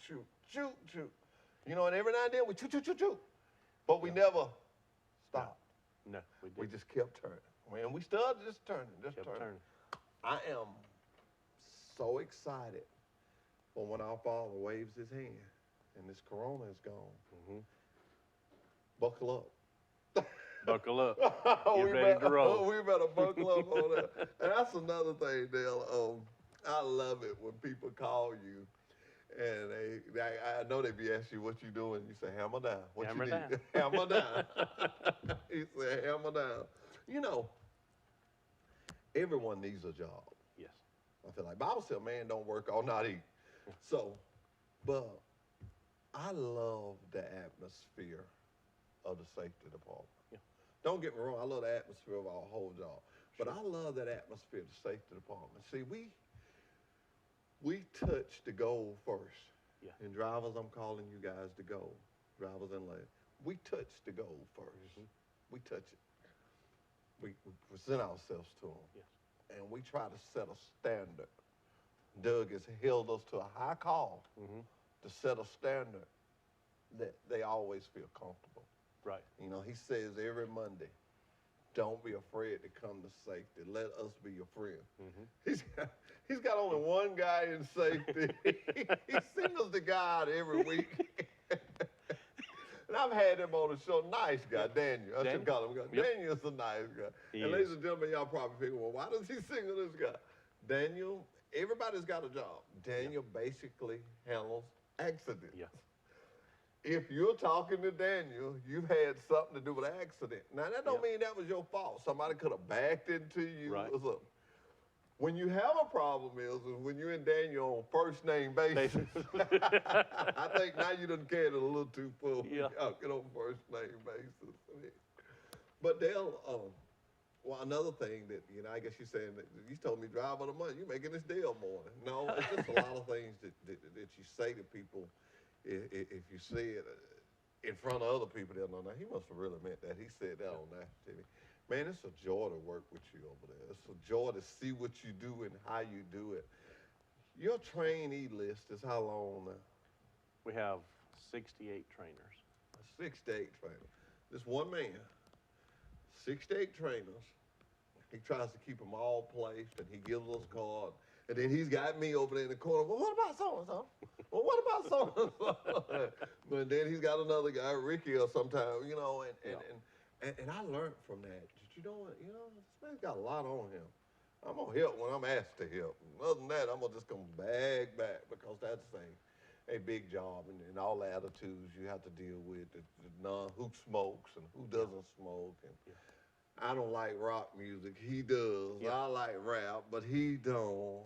shoot, shoot, shoot. You know, and every now and then we shoot, shoot, shoot, shoot. But we never stopped. No, we did. We just kept turning. Man, we started just turning, just kept turning. turning. I am so excited for when our Father waves his hand and this corona is gone. Mm-hmm. Buckle up. Buckle up. we Get ready to roll. We better buckle up on that. And that's another thing, Dale. I love it when people call you and I know they be asking you what you doing. You say, hammer down. What Hammer you down. need? Hammer down. He said, hammer down. You know, everyone needs a job. Yes. I feel like Bible said, man, don't work all night eat. So, but I love the atmosphere of the safety department. Yeah. Don't get me wrong, I love the atmosphere of our whole job. But Sure. I love that atmosphere of the safety department. See, we touch the goal first. Yeah. And drivers, I'm calling you guys to go. Drivers and ladies. We touch the goal first. Mm-hmm. We touch it. We present ourselves to them. Yes. And we try to set a standard. Doug has held us to a high call Mm-hmm. to set a standard that they always feel comfortable. Right. You know, he says every Monday, don't be afraid to come to safety. Let us be your friend. Mm-hmm. He's got only one guy in safety. He singles the guy out every week. And I've had him on the show. Nice guy, Daniel. I should call him. Yep. Daniel's a nice guy. He and is. ladies and gentlemen, y'all probably thinking, well, why does he single this guy? Daniel, everybody's got a job. Daniel basically handles accidents. Yeah. If you're talking to Daniel, you've had something to do with an accident. Now, that don't mean that was your fault. Somebody could have backed into you Right. or something. When you have a problem is when you're in Daniel on first name basis. I think now you done carried it a little too full. Yeah. Y'all get on first name basis. But Dale, well, another thing that, you know, I guess you're saying that you told me drive on the money. You're making this deal morning. No, it's just a lot of things that you say to people. If you say it in front of other people, they'll know. Now, he must have really meant that. He said that on national TV. Man, it's a joy to work with you over there. It's a joy to see what you do and how you do it. Your trainee list is how long now? We have 68 trainers. 6 to 8 trainers. This one man, 6 to 8 trainers. He tries to keep them all placed, and he gives us cards. And then he's got me over there in the corner. Well, what about so-and-so? Well, what about so-and-so? But then he's got another guy, Ricky, or sometime, you know, and I learned from that. You know what? You know, this man's got a lot on him. I'm going to help when I'm asked to help. And other than that, I'm just going to bag back because that's a big job and all the attitudes you have to deal with, who smokes and who doesn't smoke. And I don't like rock music. He does. Yeah. I like rap, but he don't.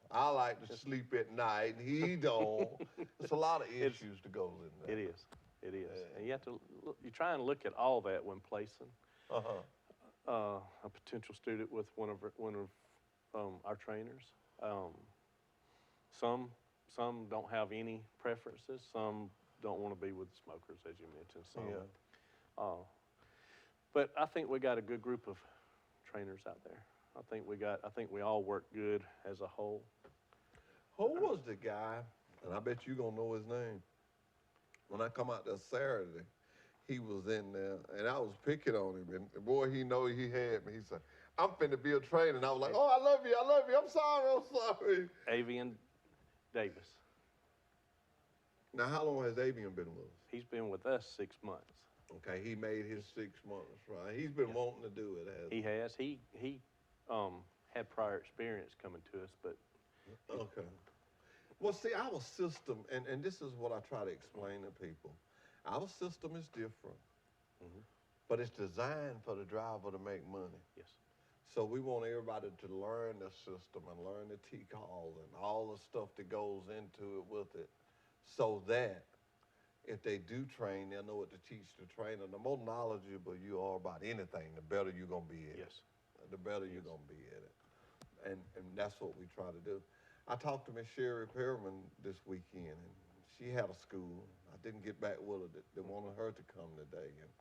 I like to sleep at night, and he don't. There's a lot of issues to go in there. It is. It is. And you have to, you try and look at all that when placing a potential student with one of our trainers. Some don't have any preferences. Some don't want to be with smokers, as you mentioned. Some, but I think we got a good group of trainers out there. I think we all work good as a whole. Who was the guy, and I bet you're going to know his name. When I come out there Saturday, he was in there, and I was picking on him. And boy, he know he had me. He said, I'm finna be a trainer. And I was like, oh, I love you. I'm sorry. Avian Davis. Now, how long has Avian been with us? He's been with us 6 months. Okay, he made his 6 months, right? He's been wanting to do it, hasn't He has. He had prior experience coming to us, but Okay. Well, see, our system, and this is what I try to explain to people. Our system is different, but it's designed for the driver to make money. yes, So we want everybody to learn the system and learn the T-call and all the stuff that goes into it with it, so that if they do train, they'll know what to teach the trainer. The more knowledgeable you are about anything, the better you're going to be at it. yes, The better you're going to be at it. And that's what we try to do. I talked to Miss Sherry Perriman this weekend, and she had a school. I didn't get back with her. They wanted her to come today. And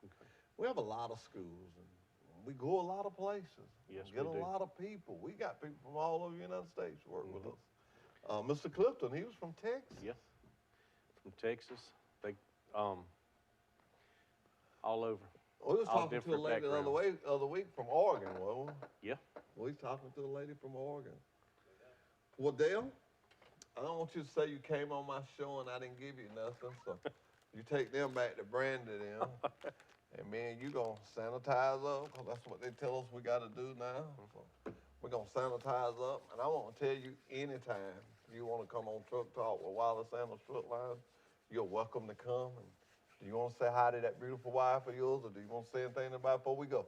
we have a lot of schools, and we go a lot of places. Yes, Get we a do. lot of people. We got people from all over the United States work with us. Mr. Clifton, he was from Texas. yes. from Texas. They, all over. We was All talking to a different lady backgrounds. the other week from Oregon, well, Yeah. we was talking to a lady from Oregon. Well, Dale, I don't want you to say you came on my show and I didn't give you nothing, so you take them back to Brandy then. And me and you gonna sanitize up, cause that's what they tell us we gotta do now. So we're gonna sanitize up, and I wanna tell you, anytime you wanna come on Truck Talk with Wallace Sanders Truck Line, you're welcome to come. And do you wanna say hi to that beautiful wife of yours, or do you wanna say anything about it before we go?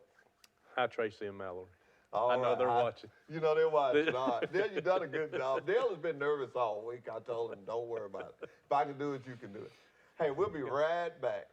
Hi, Tracy and Mallory. All I know right, they're watching. You know they're watching. All right. Dale, you done a good job. Dale has been nervous all week. I told him, don't worry about it. If I can do it, you can do it. Hey, we'll be right back.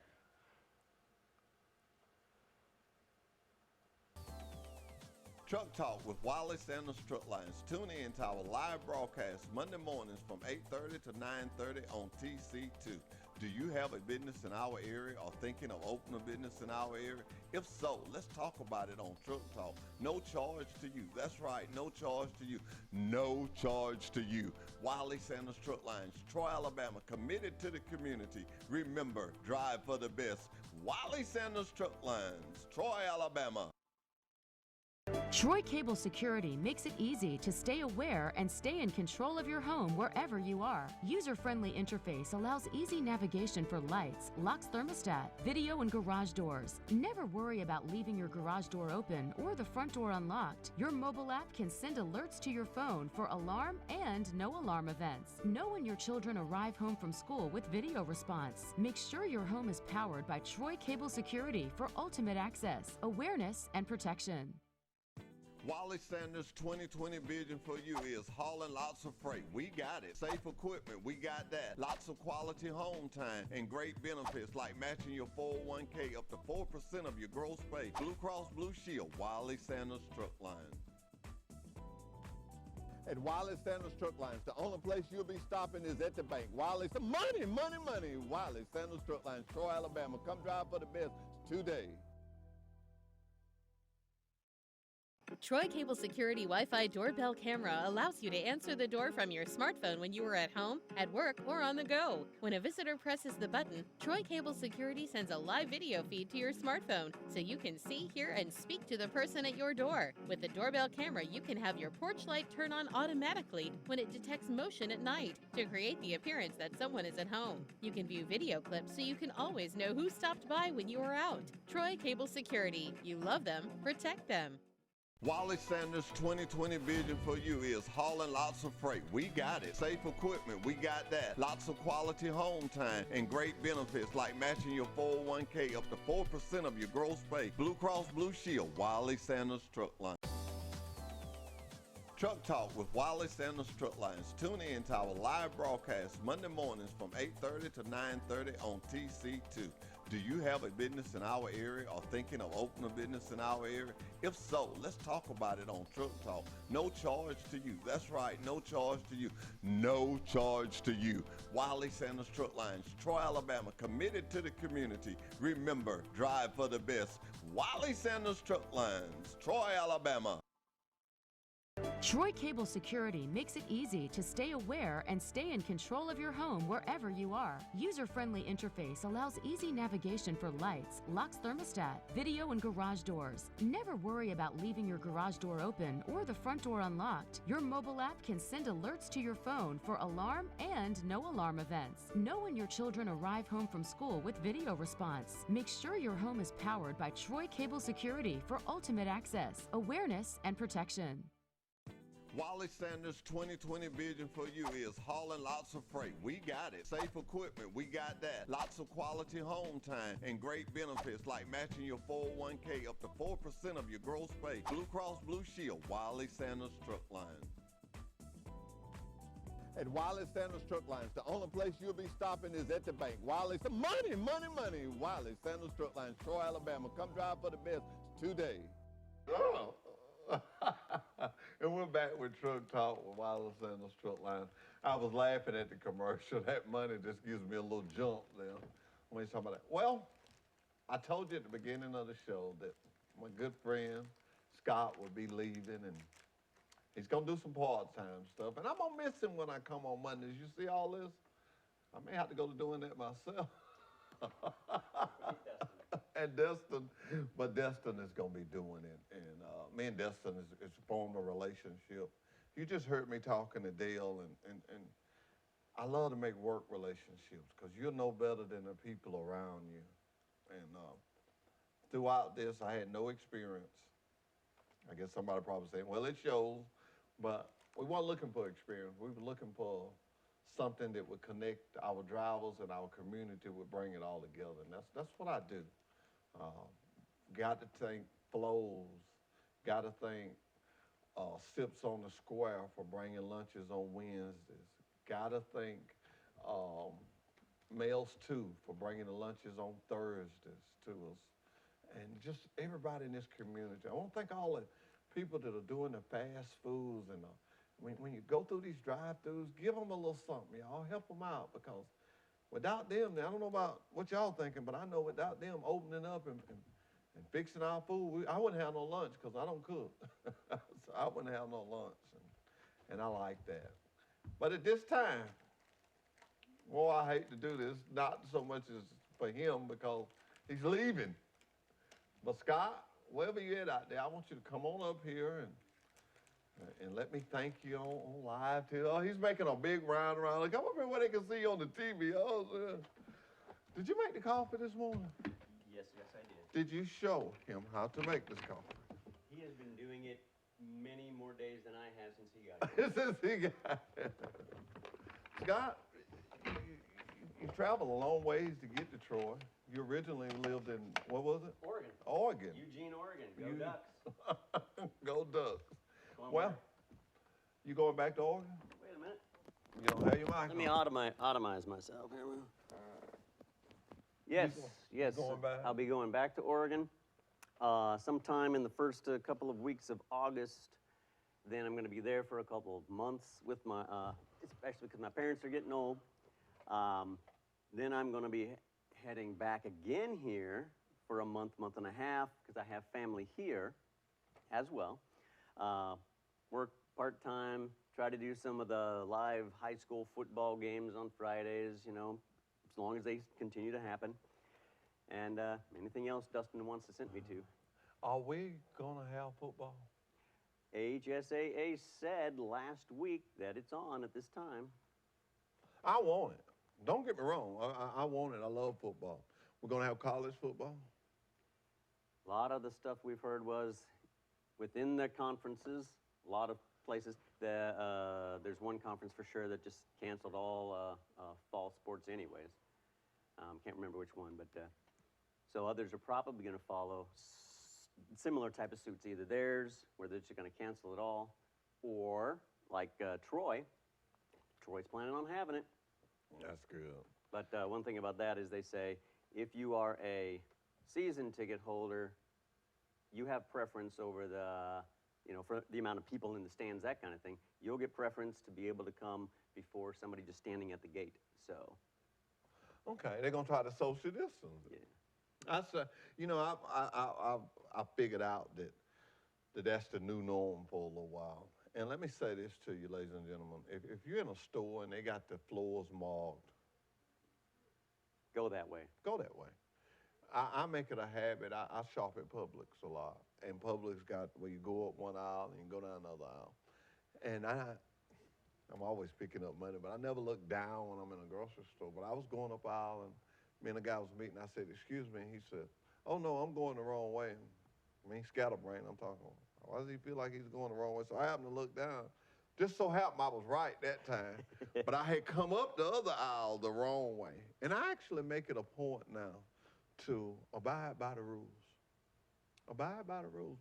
Truck Talk with Wally Sanders Truck Lines. Tune in to our live broadcast Monday mornings from 8:30 to 9:30 on TC2. Do you have a business in our area or thinking of opening a business in our area? If so, let's talk about it on Truck Talk. No charge to you. That's right, no charge to you. No charge to you. Wally Sanders Truck Lines, Troy, Alabama, committed to the community. Remember, drive for the best. Wally Sanders Truck Lines, Troy, Alabama. Troy Cable Security makes it easy to stay aware and stay in control of your home wherever you are. User-friendly interface allows easy navigation for lights, locks thermostat, video and garage doors. Never worry about leaving your garage door open or the front door unlocked. Your mobile app can send alerts to your phone for alarm and no alarm events. Know when your children arrive home from school with video response. Make sure your home is powered by Troy Cable Security for ultimate access, awareness, and protection. Wally Sanders' 2020 vision for you is hauling lots of freight. We got it. Safe equipment, we got that. Lots of quality home time and great benefits like matching your 401k up to 4% of your gross pay. Blue Cross Blue Shield, Wally Sanders Truck Lines. At Wally Sanders Truck Lines, the only place you'll be stopping is at the bank. Wally, some money, money, money. Wally Sanders Truck Lines, Troy, Alabama. Come drive for the best today. Troy Cable Security Wi-Fi doorbell camera allows you to answer the door from your smartphone when you are at home, at work, or on the go. When a visitor presses the button, Troy Cable Security sends a live video feed to your smartphone so you can see, hear, and speak to the person at your door. With the doorbell camera, you can have your porch light turn on automatically when it detects motion at night to create the appearance that someone is at home. You can view video clips so you can always know who stopped by when you are out. Troy Cable Security. You love them, protect them. Wally Sanders' 2020 vision for you is hauling lots of freight. We got it. Safe equipment, we got that. Lots of quality home time and great benefits like matching your 401k up to 4% of your gross pay. Blue Cross Blue Shield, Wally Sanders Truck Line. Truck Talk with Wally Sanders Truck Lines. Tune in to our live broadcast Monday mornings from 8:30 to 9:30 on TC2. Do you have a business in our area or thinking of opening a business in our area? If so, let's talk about it on Truck Talk. No charge to you. That's right, no charge to you. No charge to you. Wally Sanders Truck Lines, Troy, Alabama, committed to the community. Remember, drive for the best. Wally Sanders Truck Lines, Troy, Alabama. Troy Cable Security makes it easy to stay aware and stay in control of your home wherever you are. User-friendly interface allows easy navigation for lights, locks thermostat, video and garage doors. Never worry about leaving your garage door open or the front door unlocked. Your mobile app can send alerts to your phone for alarm and no alarm events. Know when your children arrive home from school with video response. Make sure your home is powered by Troy Cable Security for ultimate access, awareness, and protection. Wally Sanders' 2020 vision for you is hauling lots of freight. We got it. Safe equipment, we got that. Lots of quality home time and great benefits like matching your 401k up to 4% of your gross pay. Blue Cross Blue Shield, Wally Sanders Truck Lines. At Wally Sanders Truck Lines, the only place you'll be stopping is at the bank. Wally, some money, money, money. Wally Sanders Truck Lines, Troy, Alabama. Come drive for the best today. Oh. And we're back with Truck Talk with Wally Sanders Truck Line. I was laughing at the commercial. That money just gives me a little jump there when he's talking about that. Well, I told you at the beginning of the show that my good friend Scott will be leaving, and he's gonna do some part-time stuff. And I'm gonna miss him when I come on Mondays. You see all this? I may have to go to doing that myself. And Destin, but Destin is gonna be doing it, and me and Destin is formed a relationship. You just heard me talking to Dale, and I love to make work relationships because you'll know better than the people around you. And throughout this, I had no experience. I guess somebody probably saying, well, it shows, but we weren't looking for experience. We were looking for something that would connect our drivers and our community, would bring it all together. And that's what I do. Got to thank Flows, got to thank Sips on the Square for bringing lunches on Wednesdays. Got to thank Males Too for bringing the lunches on Thursdays to us. And just everybody in this community. I want to thank all the people that are doing the fast foods. And when you go through these drive-thrus, give them a little something, y'all. Help them out, because without them, I don't know about what y'all thinking, but I know without them opening up and fixing our food, I wouldn't have no lunch because I don't cook. So I wouldn't have no lunch, and I like that. But at this time, well, I hate to do this, not so much as for him because he's leaving. But Scott, wherever you're at out there, I want you to come on up here and let me thank you on live too. Oh, he's making a big round around. Come up here where they can see you on the TV. Oh, did you make the coffee this morning? Yes, I did. Did you show him how to make this coffee? He has been doing it many more days than I have since he got here. Since he got here. Scott, you traveled a long ways to get to Troy. You originally lived in, what was it? Oregon. Oregon. Eugene, Oregon. Go Ducks. Go Ducks. Come on, Well, Mark. you going back to Oregon? Wait a minute. You don't have your mic Let me on. automize myself here. Yes, yes. going back? I'll be going back to Oregon sometime in the first couple of weeks of August. Then I'm going to be there for a couple of months with my, especially because my parents are getting old. Then I'm going to be heading back again here for a month, month and a half, because I have family here as well. Work part-time, try to do some of the live high school football games on Fridays, you know, as long as they continue to happen. And anything else Dustin wants to send me to. Are we going to have football? HSAA said last week that it's on at this time. I want it. Don't get me wrong. I want it. I love football. We're going to have college football? A lot of the stuff we've heard was within the conferences, a lot of places, there's one conference for sure that just canceled all fall sports anyways. Can't remember which one, but so others are probably going to follow similar type of suits, either theirs, where they're just going to cancel it all, or like Troy's planning on having it. That's good. But one thing about that is they say if you are a season ticket holder, you have preference over the, you know, for the amount of people in the stands, that kind of thing. You'll get preference to be able to come before somebody just standing at the gate. So. Okay, they're gonna try to social distance. Yeah. That's you know, I figured out that that's the new norm for a little while. And let me say this to you, ladies and gentlemen. If you're in a store and they got the floors marked, Go that way. go that way. I make it a habit. I shop at Publix a lot. And Publix got where you go up one aisle and you go down another aisle. And I'm always picking up money, but I never look down when I'm in a grocery store. But I was going up aisle and me and the guy was meeting. I said, excuse me. And he said, oh no, I'm going the wrong way. I mean, scatterbrain, I'm talking. Why does he feel like he's going the wrong way? So I happened to look down. Just so happened I was right that time. But I had come up the other aisle the wrong way. And I actually make it a point now to abide by the rules. Abide by the rules.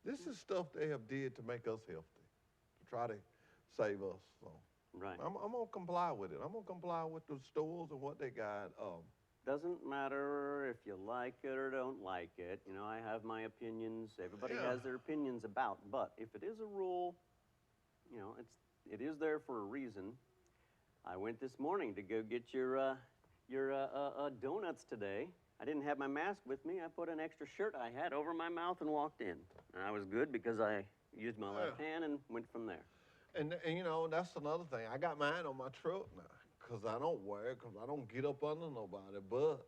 This is stuff they have did to make us healthy, to try to save us. So Right. I'm gonna comply with it. I'm gonna comply with the stores and what they got. Doesn't matter if you like it or don't like it. You know, I have my opinions. Everybody Yeah. has their opinions about. But if it is a rule, you know, it is there for a reason. I went this morning to go get your donuts today. I didn't have my mask with me. I put an extra shirt I had over my mouth and walked in. And I was good because I used my left hand and went from there. And you know, that's another thing. I got mine on my truck now. because I don't wear it, because I don't get up under nobody. But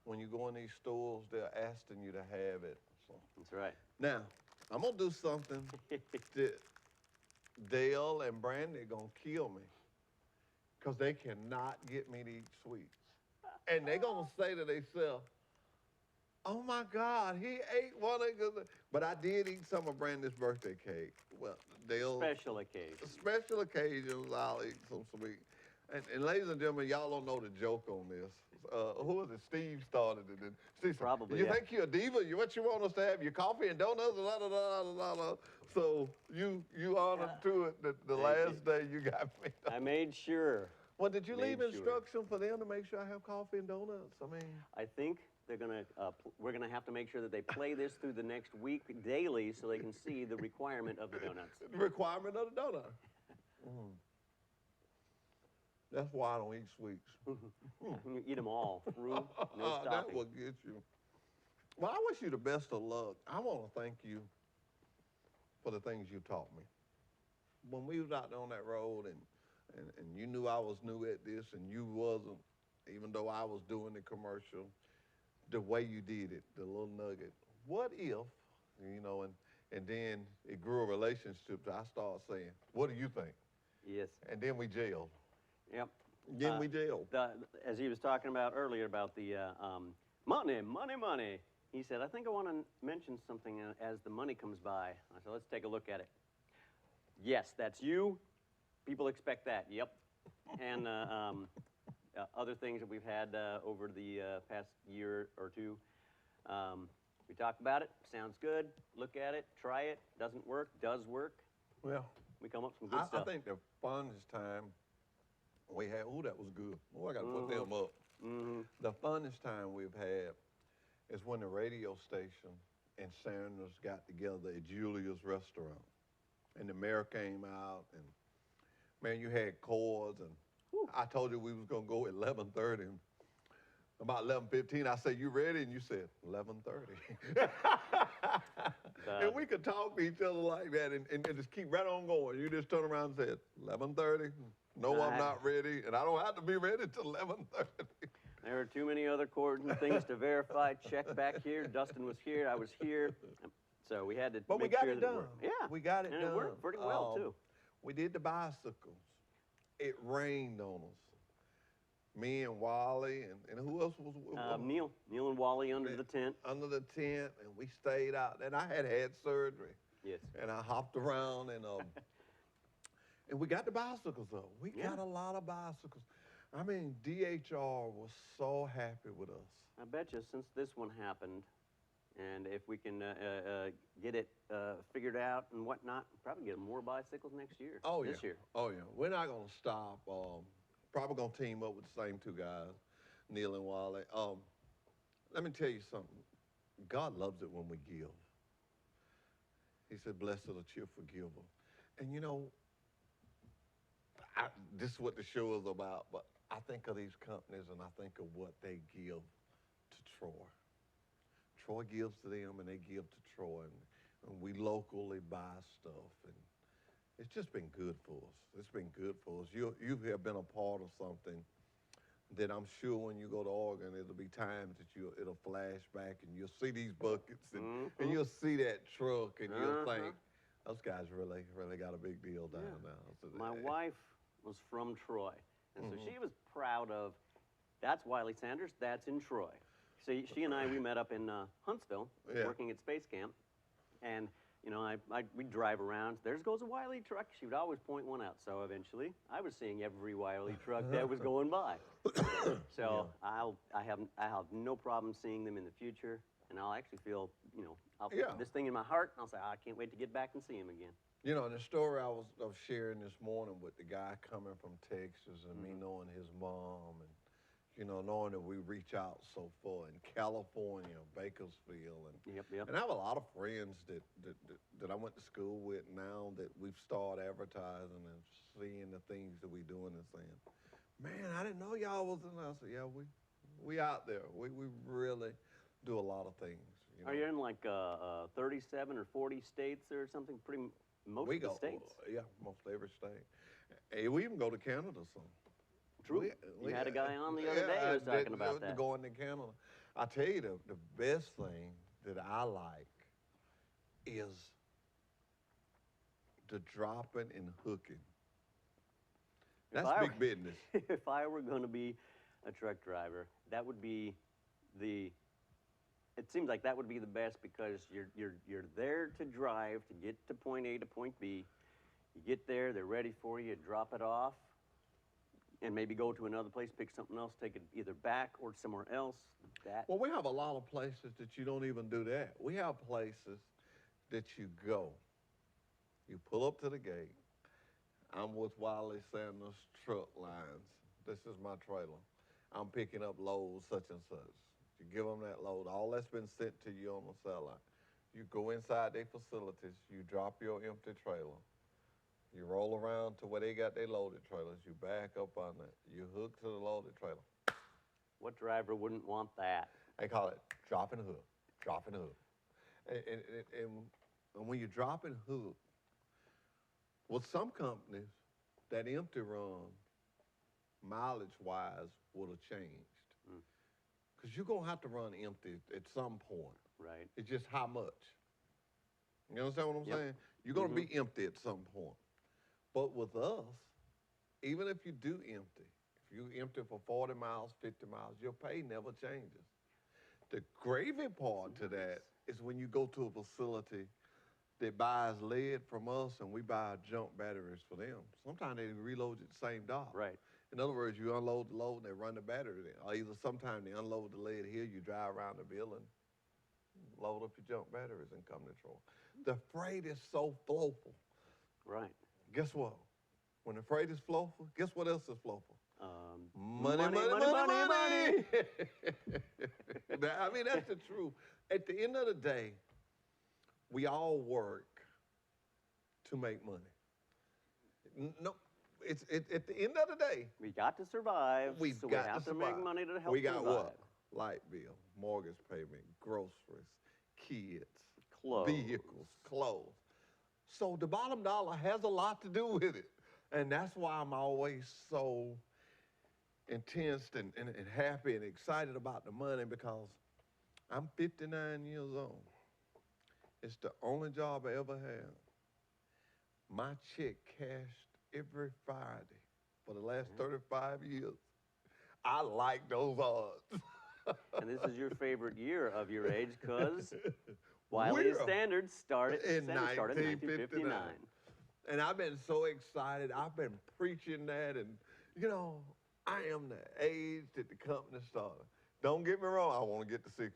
when you go in these stores, they're asking you to have it. So. That's right. Now, I'm going to do something that Dale and Brandy going to kill me, because they cannot get me to eat sweets. And they're going to say to themselves, oh my God, he ate one of the, but I did eat some of Brandy's birthday cake. Well, Dale. Special occasion. Special occasions, I'll eat some sweet. And ladies and gentlemen, y'all don't know the joke on this. Who was it? Steve started it. Steve said, Probably, you yeah. think you're a diva? What you want us to have? Your coffee and donuts? La, la, la, la, la. So you honored to it that the last day you got me. I made sure. Well, did you leave Made sure. instruction for them to make sure I have coffee and donuts? I mean, I think they're gonna, we're gonna have to make sure that they play this through the next week daily so they can see the requirement of the donuts. the requirement of the donut. That's why I don't eat sweets. You eat them all through, no That stopping. will get you. Well, I wish you the best of luck. I want to thank you for the things you taught me. When we was out there on that road and you knew I was new at this and you wasn't, even though I was doing the commercial, the way you did it, the little nugget. What if, and then it grew a relationship. I started saying, what do you think? Yes. And then we jailed. Yep. Then we jailed. As he was talking about earlier about the money, money, money. He said, I think I want to mention something as the money comes by. I said, let's take a look at it. Yes, that's you. People expect that. Yep. And other things that we've had over the past year or two. We talk about it. Sounds good. Look at it. Try it. Doesn't work. Does work. Well, We come up with some good I stuff. think the funnest time we had, that was good. I got to put them up. The funnest time we've had is when the radio station and Sanders got together at Julia's restaurant. And the mayor came out and, man, you had chords and I told you we was going to go at 11:30. About 11:15, I said, you ready? And you said, 11:30. And we could talk to each other like that and just keep right on going. You just turn around and said, 11:30. No, I'm not ready. And I don't have to be ready till 11:30. There were too many other chords and things to verify. Check back here. Dustin was here. I was here. So we had to But we make got sure it that done. worked. Yeah. We got it and done. it worked pretty well, too. We did the bicycles. It rained on us. Me and Wally and who else was Neil and Wally under the tent. under the tent, and we stayed out. And I had surgery. Yes. And I hopped around and we got the bicycles up. We got a lot of bicycles. I mean, DHR was so happy with us. I bet you since this one happened, and if we can get it figured out and whatnot, probably get more bicycles next year. Oh, This year. Oh, yeah. We're not going to stop. Probably going to team up with the same two guys, Neil and Wally. Let me tell you something. God loves it when we give. He said, blessed are the cheerful giver. And this is what the show is about, but I think of these companies and I think of what they give to Troy. Troy gives to them and they give to Troy, and we locally buy stuff, and it's just been good for us. It's been good for us. You have been a part of something that I'm sure when you go to Oregon, it'll be times that it'll flash back and you'll see these buckets and you'll see that truck and you'll think, those guys really got a big deal down now. So My wife was from Troy, and so she was proud of, that's Wiley Sanders, that's in Troy. So she and we met up in Huntsville, working at Space Camp, and we'd drive around. There goes a Wiley truck. She would always point one out. So eventually, I was seeing every Wiley truck that was going by. So I have no problem seeing them in the future, and I'll actually feel, I'll put this thing in my heart, and I'll say, I can't wait to get back and see him again. The story I was sharing this morning with the guy coming from Texas and me knowing his mom and, knowing that we reach out so far in California, Bakersfield. Yep. And I have a lot of friends that I went to school with now that we've started advertising and seeing the things that we doing and saying, man, I didn't know y'all was in there. I said, yeah, we out there. We really do a lot of things. Are you in like 37 or 40 states or something? Most of the states. Yeah, most every state. Hey, we even go to Canada some. True. You had a guy on the other day who was talking about that. Going to Canada. I tell you, the best thing that I like is the dropping and hooking. That's big business. If I were going to be a truck driver, that would be it seems like that would be the best, because you're there to drive to get to point A to point B. You get there, they're ready for you, drop it off, and maybe go to another place, pick something else, take it either back or somewhere else. Well, we have a lot of places that you don't even do that. We have places that you go. You pull up to the gate. I'm with Wiley Sanders Truck Lines. This is my trailer. I'm picking up loads such and such. You give them that load. All that's been sent to you on the satellite. You go inside their facilities. You drop your empty trailer. You roll around to where they got their loaded trailers. You back up on it. You hook to the loaded trailer. What driver wouldn't want that? They call it drop and hook, drop and hook. And when you drop and hook, with some companies, that empty run, mileage-wise, would have changed. Because you're going to have to run empty at some point. Right. It's just how much. You understand what I'm Yep. saying? You're going to be empty at some point. But with us, even if you do empty, if you empty for 40 miles, 50 miles, your pay never changes. The gravy part to that is when you go to a facility that buys lead from us and we buy junk batteries for them. Sometimes they reload it the same dock. Right. In other words, you unload the load and they run the battery in. Or either sometimes they unload the lead here, you drive around the building, load up your junk batteries and come to Troy. The freight is so flowful. Right. Guess what? When the freight is flowful, guess what else is flowful? Money. I mean, that's the truth. At the end of the day, we all work to make money. No, it's at the end of the day, We got to survive. we've so got we have to to make survive. money to help We got survive. what? Light bill, mortgage payment, groceries, kids, Clothes. vehicles, clothes. So the bottom dollar has a lot to do with it. And that's why I'm always so intense and happy and excited about the money, because I'm 59 years old. It's the only job I ever had. My check cashed every Friday for the last 35 years. I like those odds. And this is your favorite year of your age, because Wiley Standards started in 1959. And I've been so excited. I've been preaching that, and you know, I am the age that the company started. Don't get me wrong, I want to get to 60.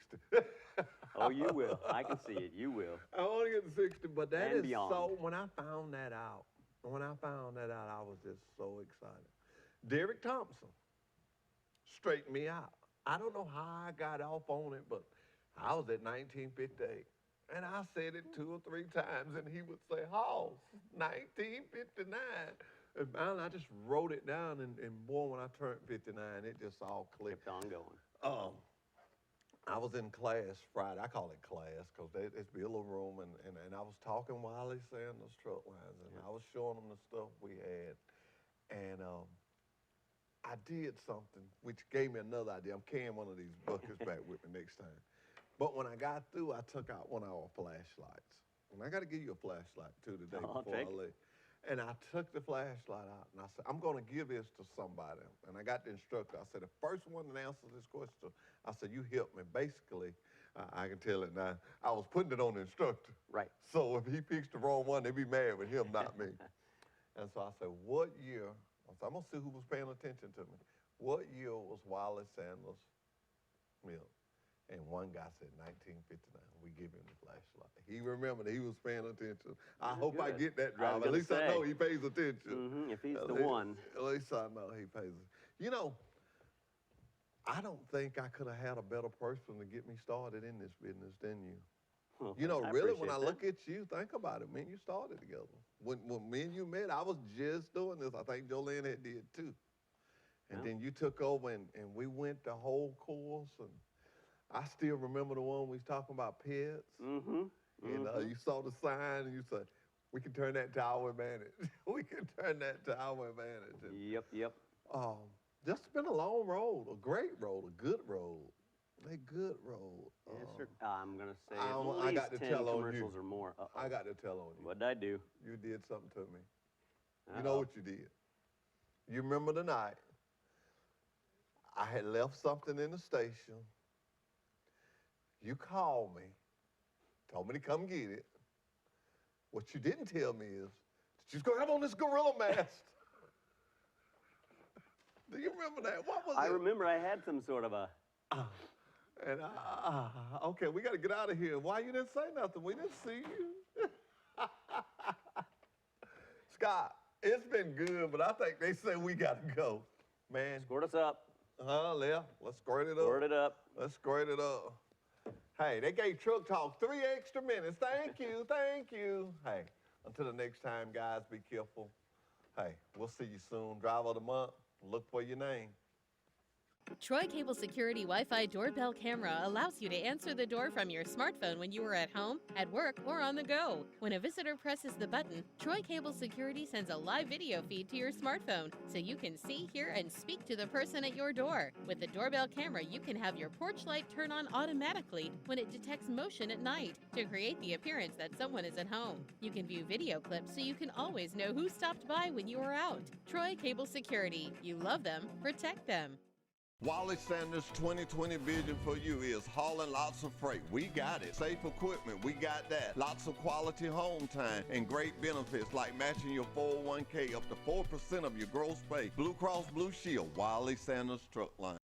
Oh, you will. I can see it. You will. I want to get to 60, but that And is beyond. so, when I found that out, I was just so excited. Derek Thompson straightened me out. I don't know how I got off on it, but I was at 1958. And I said it 2 or 3 times, and he would say, Hoss, 1959. And man, I just wrote it down, and boy, when I turned 59, it just all clicked. Kept on going. I was in class Friday. I call it class because it's be a little room, and I was talking Wiley Sanders Truck Lines, and I was showing them the stuff we had. And I did something which gave me another idea. I'm carrying one of these buckets back with me next time. But when I got through, I took out one of our flashlights. And I got to give you a flashlight, too, today I'll before I take it. leave. And I took the flashlight out, and I said, I'm going to give this to somebody. And I got the instructor. I said, the first one that answers this question, I said, you help me. Basically, I can tell it now, I was putting it on the instructor. Right. So if he picks the wrong one, they be mad with him, not me. And so I said, what year? I said, I'm going to see who was paying attention to me. What year was Wiley Sanders milk? And one guy said 1959. We give him the flashlight. He remembered he was paying attention. I hope I good. get that I was driver. At gonna least I say. know he pays attention. If he's At the least- one. At least I know he pays attention. You know, I don't think I could have had a better person to get me started in this business than you. Well, You know, I really, when appreciate I that. look at you, think about it. Me and you started together. When me and you met, I was just doing this. I think Jolene had did too. And Yeah. then you took over, and we went the whole course. And I still remember the one we was talking about pets. Mm-hmm. And you saw the sign, and you said, we can turn that to our advantage. We can turn that to our advantage. And, Yep. This has been a long road, a great road, a good road. A good road. Yes, sir. I'm gonna say I at got least to 10 tell on you. commercials or more. I got to tell on you. What'd I do? You did something to me. You know Uh-oh. what you did. You remember the night I had left something in the station. You called me, told me to come get it. What you didn't tell me is that you was gonna have on this gorilla mask. Do you remember that? What was I it? remember I had some sort of a. And okay, we got to get out of here. Why you didn't say nothing? We didn't see you. Scott, it's been good, but I think they say we got to go. Man, Squirt us up. Let's squirt it up. Squirt it up. Let's squirt it up. Hey, they gave Truck Talk 3 extra minutes. Thank you, thank you. Hey, until the next time, guys, be careful. Hey, we'll see you soon. Driver of the month, look for your name. Troy Cable Security Wi-Fi doorbell camera allows you to answer the door from your smartphone when you are at home, at work, or on the go. When a visitor presses the button, Troy Cable Security sends a live video feed to your smartphone so you can see, hear, and speak to the person at your door. With the doorbell camera, you can have your porch light turn on automatically when it detects motion at night to create the appearance that someone is at home. You can view video clips so you can always know who stopped by when you are out. Troy Cable Security. You love them, protect them. Wally Sanders' 2020 vision for you is hauling lots of freight. We got it. Safe equipment, we got that. Lots of quality home time and great benefits like matching your 401k up to 4% of your gross pay. Blue Cross Blue Shield, Wally Sanders Truck Line.